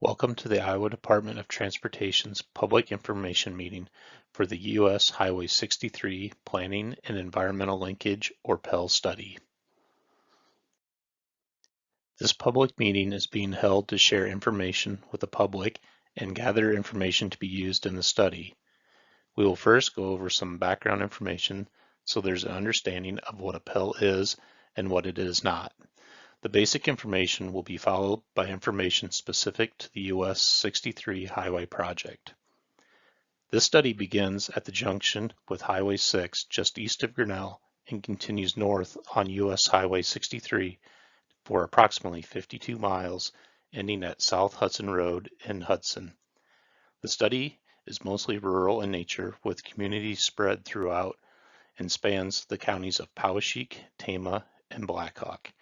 Welcome to the Iowa Department of Transportation's Public Information Meeting for the US Highway 63 Planning and Environmental Linkage, or PEL Study. This public meeting is being held to share information with the public and gather information to be used in the study. We will first go over some background information so there's an understanding of what a PEL is and what it is not. The basic information will be followed by information specific to the US 63 highway project. This study begins at the junction with Highway 6 just east of Grinnell and continues north on US Highway 63 for approximately 52 miles, ending at South Hudson Road in Hudson. The study is mostly rural in nature, with communities spread throughout and spans the counties of Poweshiek, Tama, and Blackhawk.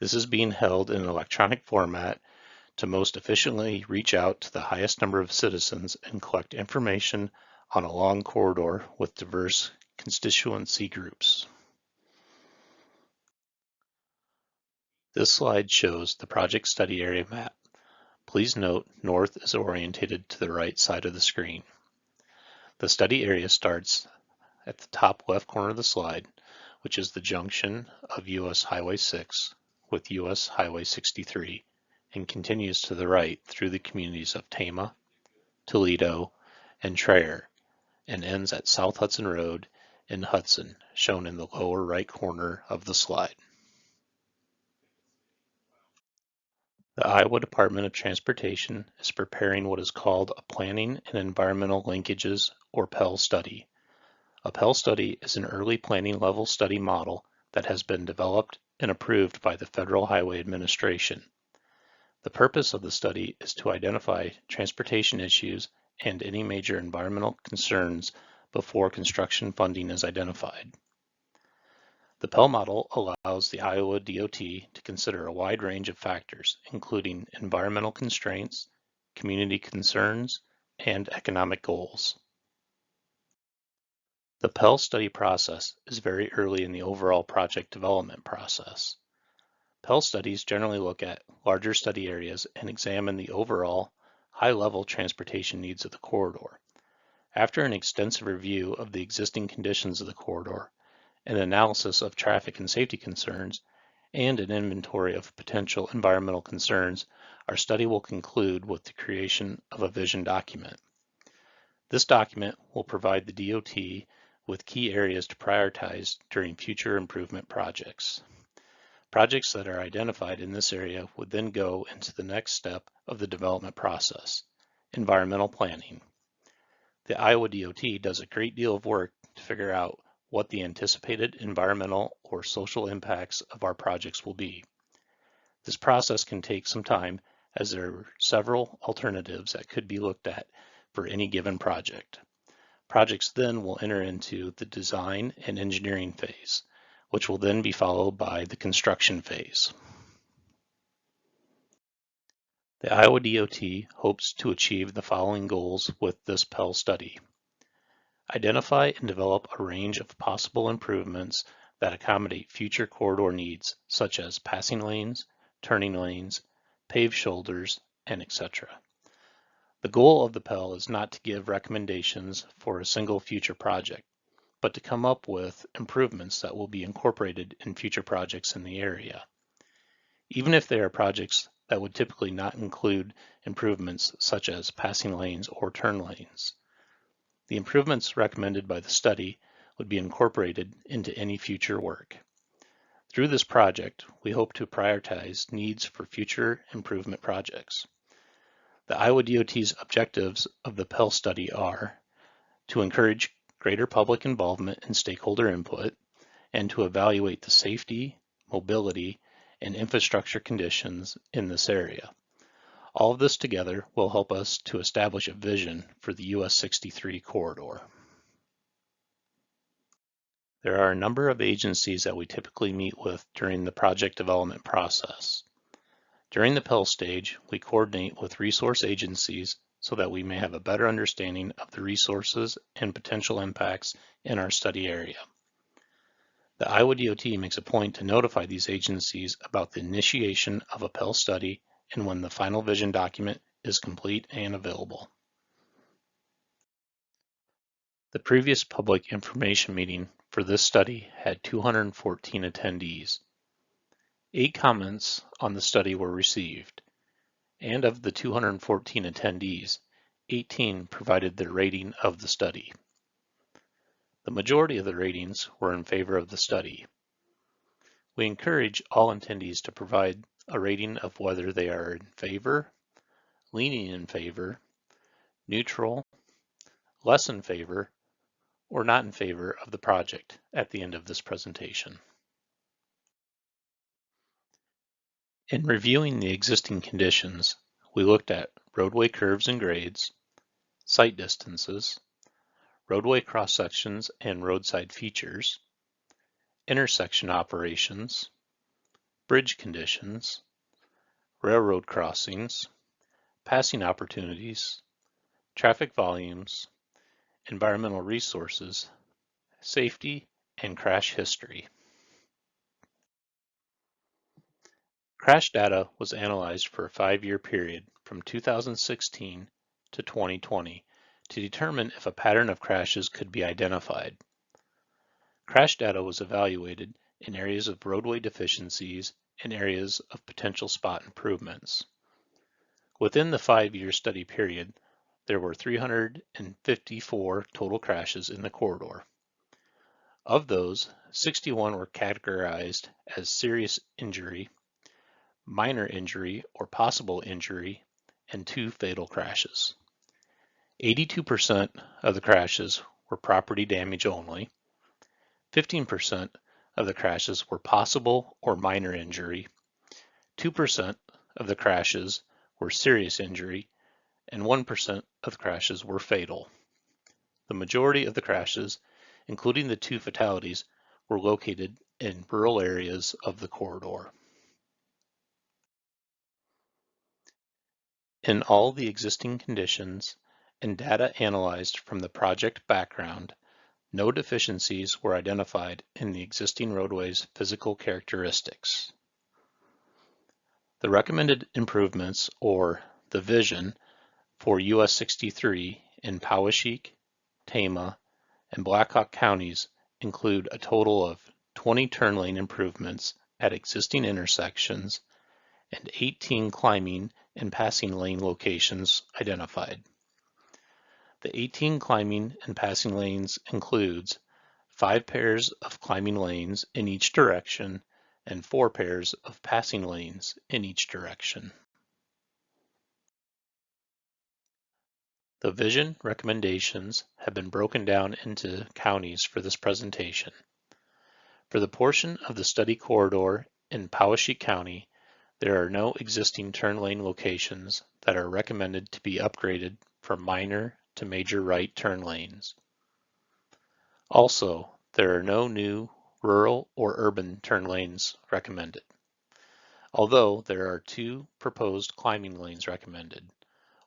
This is being held in an electronic format to most efficiently reach out to the highest number of citizens and collect information on a long corridor with diverse constituency groups. This slide shows the project study area map. Please note north is orientated to the right side of the screen. The study area starts at the top left corner of the slide, which is the junction of US Highway 6 with US Highway 63, and continues to the right through the communities of Tama, Toledo, and Traer, and ends at South Hudson Road in Hudson, shown in the lower right corner of the slide. The Iowa Department of Transportation is preparing what is called a Planning and Environmental Linkages, or PEL study. A PEL study is an early planning level study model that has been developed and approved by the Federal Highway Administration. The purpose of the study is to identify transportation issues and any major environmental concerns before construction funding is identified. The PEL model allows the Iowa DOT to consider a wide range of factors, including environmental constraints, community concerns, and economic goals. The PEL study process is very early in the overall project development process. PEL studies generally look at larger study areas and examine the overall high-level transportation needs of the corridor. After an extensive review of the existing conditions of the corridor, an analysis of traffic and safety concerns, and an inventory of potential environmental concerns, our study will conclude with the creation of a vision document. This document will provide the DOT with key areas to prioritize during future improvement projects. Projects that are identified in this area would then go into the next step of the development process, environmental planning. The Iowa DOT does a great deal of work to figure out what the anticipated environmental or social impacts of our projects will be. This process can take some time, as there are several alternatives that could be looked at for any given project. Projects then will enter into the design and engineering phase, which will then be followed by the construction phase. The Iowa DOT hopes to achieve the following goals with this PEL study. Identify and develop a range of possible improvements that accommodate future corridor needs, such as passing lanes, turning lanes, paved shoulders, and etc. The goal of the PEL is not to give recommendations for a single future project, but to come up with improvements that will be incorporated in future projects in the area. Even if they are projects that would typically not include improvements such as passing lanes or turn lanes. The improvements recommended by the study would be incorporated into any future work. Through this project, we hope to prioritize needs for future improvement projects. The Iowa DOT's objectives of the PEL study are to encourage greater public involvement and stakeholder input, and to evaluate the safety, mobility, and infrastructure conditions in this area. All of this together will help us to establish a vision for the US 63 corridor. There are a number of agencies that we typically meet with during the project development process. During the PEL stage, we coordinate with resource agencies so that we may have a better understanding of the resources and potential impacts in our study area. The Iowa DOT makes a point to notify these agencies about the initiation of a PEL study and when the final vision document is complete and available. The previous public information meeting for this study had 214 attendees. 8 comments on the study were received, and of the 214 attendees, 18 provided their rating of the study. The majority of the ratings were in favor of the study. We encourage all attendees to provide a rating of whether they are in favor, leaning in favor, neutral, less in favor, or not in favor of the project at the end of this presentation. In reviewing the existing conditions, we looked at roadway curves and grades, sight distances, roadway cross-sections and roadside features, intersection operations, bridge conditions, railroad crossings, passing opportunities, traffic volumes, environmental resources, safety, and crash history. Crash data was analyzed for a 5-year period from 2016 to 2020 to determine if a pattern of crashes could be identified. Crash data was evaluated in areas of roadway deficiencies and areas of potential spot improvements. Within the 5-year study period, there were 354 total crashes in the corridor. Of those, 61 were categorized as serious injury, minor injury or possible injury, and 2 fatal crashes. 82% of the crashes were property damage only. 15% of the crashes were possible or minor injury. 2% of the crashes were serious injury, and 1% of the crashes were fatal. The majority of the crashes, including the 2 fatalities, were located in rural areas of the corridor. In all the existing conditions and data analyzed from the project background, no deficiencies were identified in the existing roadway's physical characteristics. The recommended improvements, or the vision, for US 63 in Poweshiek, Tama, and Blackhawk counties include a total of 20 turn lane improvements at existing intersections and 18 climbing and passing lane locations identified. The 18 climbing and passing lanes includes 5 pairs of climbing lanes in each direction and 4 pairs of passing lanes in each direction. The vision recommendations have been broken down into counties for this presentation. For the portion of the study corridor in Poweshiek County, there are no existing turn lane locations that are recommended to be upgraded from minor to major right turn lanes. Also, there are no new rural or urban turn lanes recommended, although there are 2 proposed climbing lanes recommended,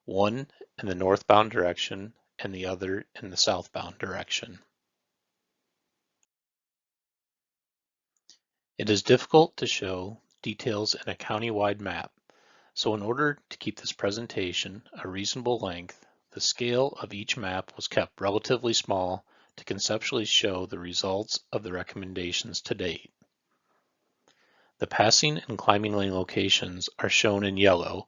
one in the northbound direction and the other in the southbound direction. It is difficult to show details in a county-wide map, so in order to keep this presentation a reasonable length, the scale of each map was kept relatively small to conceptually show the results of the recommendations to date. The passing and climbing lane locations are shown in yellow,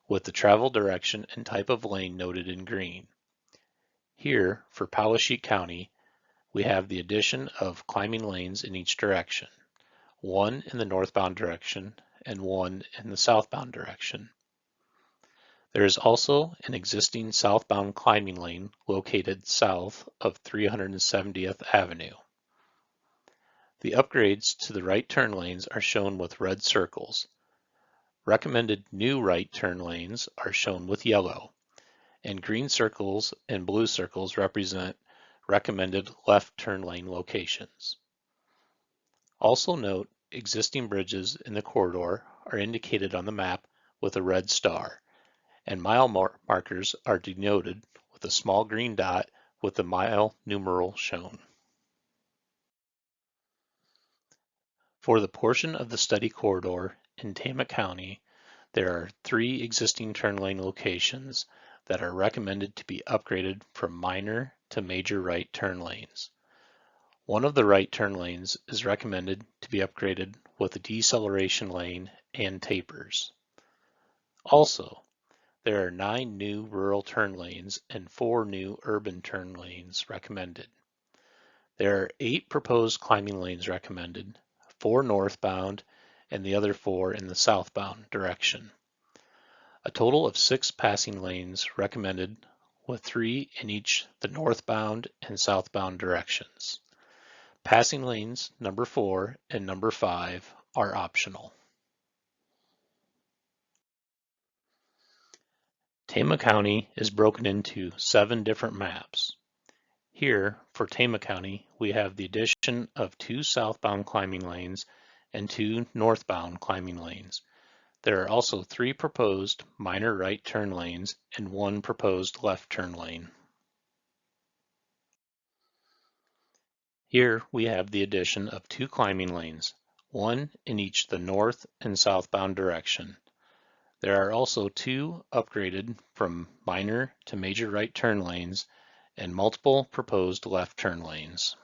with the travel direction and type of lane noted in green. Here, for Poweshiek County, we have the addition of climbing lanes in each direction, one in the northbound direction and one in the southbound direction. There is also an existing southbound climbing lane located south of 370th Avenue. The upgrades to the right turn lanes are shown with red circles. Recommended new right turn lanes are shown with yellow, and green circles and blue circles represent recommended left turn lane locations. Also note existing bridges in the corridor are indicated on the map with a red star, and mile markers are denoted with a small green dot with the mile numeral shown. For the portion of the study corridor in Tama County, There are 3 existing turn lane locations that are recommended to be upgraded from minor to major right turn lanes. One of the right turn lanes is recommended to be upgraded with a deceleration lane and tapers. Also, there are 9 new rural turn lanes and 4 new urban turn lanes recommended. There are 8 proposed climbing lanes recommended, 4 northbound and the other 4 in the southbound direction. A total of 6 passing lanes recommended, with 3 in each the northbound and southbound directions. Passing lanes number 4 and number 5 are optional. Tama County is broken into 7 different maps. Here, for Tama County, we have the addition of 2 southbound climbing lanes and 2 northbound climbing lanes. There are also 3 proposed minor right turn lanes and 1 proposed left turn lane. Here we have the addition of 2 climbing lanes, 1 in each the north and southbound direction. There are also 2 upgraded from minor to major right turn lanes and multiple proposed left turn lanes.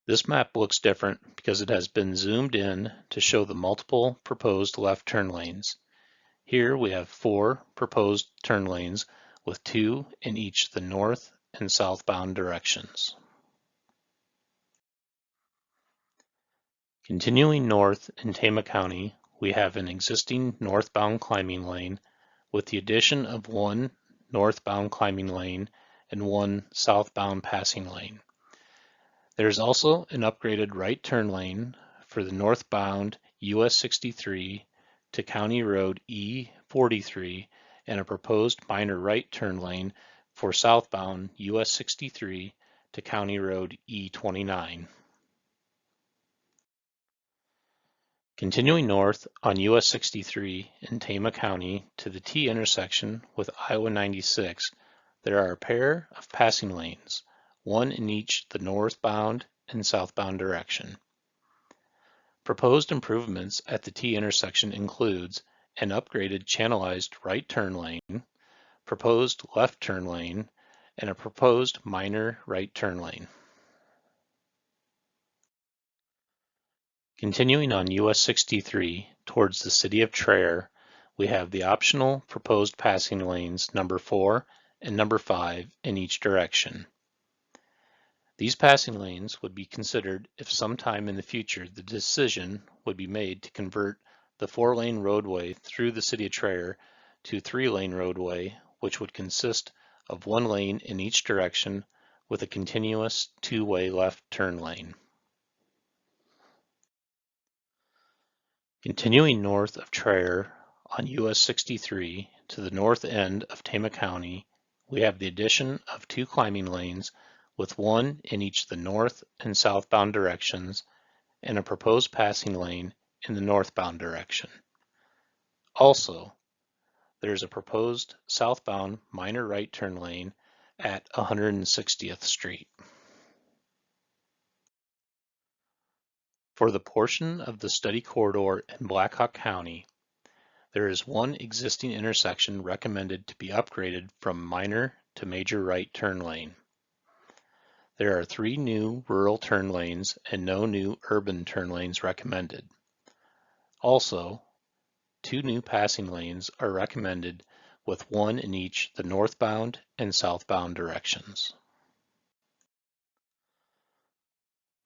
This map looks different because it has been zoomed in to show the multiple proposed left turn lanes. Here we have 4 proposed turn lanes with 2 in each the north and southbound directions. Continuing north in Tama County, we have an existing northbound climbing lane with the addition of 1 northbound climbing lane and 1 southbound passing lane. There is also an upgraded right turn lane for the northbound US 63 to County Road E43 and a proposed minor right turn lane for southbound US 63 to County Road E29. Continuing north on US 63 in Tama County to the T intersection with Iowa 96, there are a pair of passing lanes, 1 in each the northbound and southbound direction. Proposed improvements at the T intersection includes an upgraded channelized right turn lane, proposed left turn lane, and a proposed minor right turn lane. Continuing on US 63 towards the city of Traer, we have the optional proposed passing lanes number 4 and number 5 in each direction. These passing lanes would be considered if sometime in the future the decision would be made to convert the 4-lane roadway through the city of Traer to 3-lane roadway, which would consist of 1 lane in each direction with a continuous 2-way left turn lane. Continuing north of Traer on US 63 to the north end of Tama County, we have the addition of 2 climbing lanes with 1 in each the north and southbound directions and a proposed passing lane in the northbound direction. Also, there is a proposed southbound minor right turn lane at 160th Street. For the portion of the study corridor in Blackhawk County, there is 1 existing intersection recommended to be upgraded from minor to major right turn lane. There are 3 new rural turn lanes and no new urban turn lanes recommended. Also, 2 new passing lanes are recommended with 1 in each the northbound and southbound directions.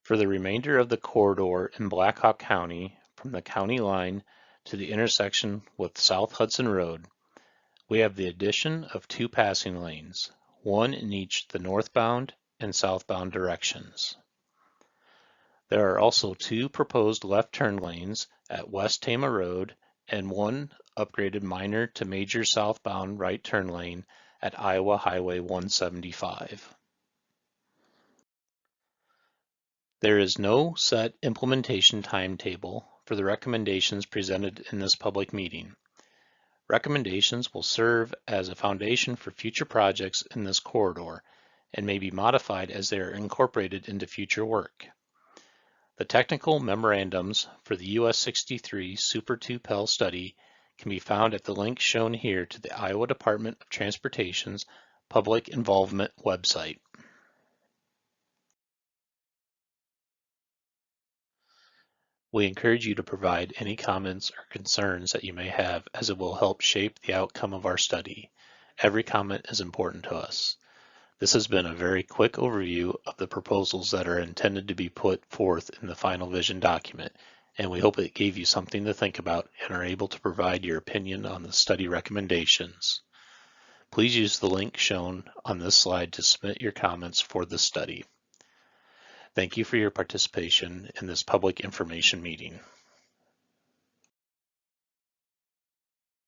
For the remainder of the corridor in Blackhawk County, from the county line to the intersection with South Hudson Road, we have the addition of 2 passing lanes, 1 in each the northbound and southbound directions. There are also 2 proposed left turn lanes at West Tama Road and 1 upgraded minor to major southbound right turn lane at Iowa Highway 175. There is no set implementation timetable for the recommendations presented in this public meeting. Recommendations will serve as a foundation for future projects in this corridor and may be modified as they are incorporated into future work. The technical memorandums for the US 63 Super 2 PEL study can be found at the link shown here to the Iowa Department of Transportation's Public Involvement website. We encourage you to provide any comments or concerns that you may have, as it will help shape the outcome of our study. Every comment is important to us. This has been a very quick overview of the proposals that are intended to be put forth in the final vision document, and we hope it gave you something to think about and are able to provide your opinion on the study recommendations. Please use the link shown on this slide to submit your comments for this study. Thank you for your participation in this public information meeting.